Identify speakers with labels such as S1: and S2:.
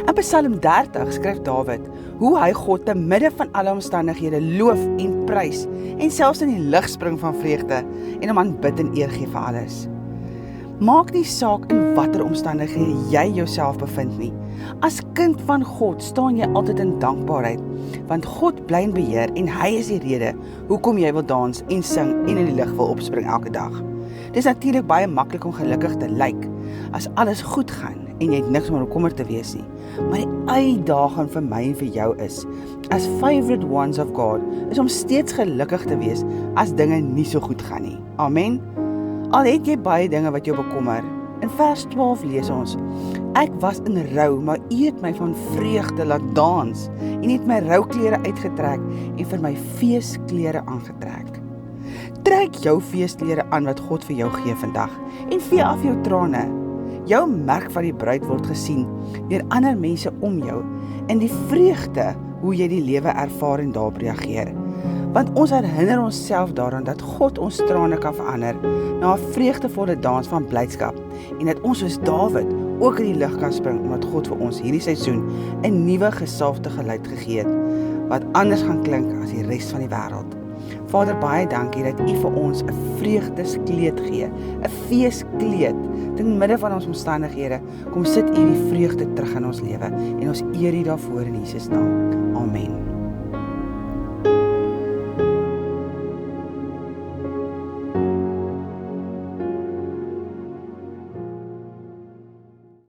S1: In Psalm 30 skryf Dawid hoe hy God te midde van alle omstandighede loof en prys en selfs in die lig spring van vreugde en hom aanbid en eer gee vir alles. Maak nie saak in watter omstandighede jy jouself bevind nie. As kind van God staan jy altyd in dankbaarheid, want God bly in beheer en hy is die rede hoekom jy wil dans en sing en in die lig wil opspring elke dag. Dis natuurlik baie maklik om gelukkig te lyk as alles goed gaan en jy het niks om bekommerd te wees nie. Maar die uitdaging vir my en vir jou is, as favorite ones of God, is om steeds gelukkig te wees as dinge nie so goed gaan nie. Amen. Al het jy baie dinge wat jou bekommer. In vers 12 lees ons, ek was in rou, maar u het my van vreugde laat dans en het my rouklere uitgetrek en vir my feesklere aangetrek. Trek jou feesklere aan wat God vir jou gee vandag en vee af jou trane. Jou merk van die bruid word gesien deur ander mense om jou en die vreugde hoe jy die lewe ervaar en daarop reageer. Want ons herinner onsself daaraan dat God ons trane kan verander na 'n vreugdevolle dans van blydskap en dat ons soos Dawid ook in die lig kan spring omdat God vir ons hierdie seisoen 'n nuwe gesalfde geluid gegee het wat anders gaan klink as die res van die wêreld. Vader, baie dankie dat u vir ons 'n vreugdeskleed gee, 'n feeskleed te midde van ons omstandighede. Kom sit u die vreugde terug in ons lewe en ons eer u daarvoor in Jesus naam. Amen.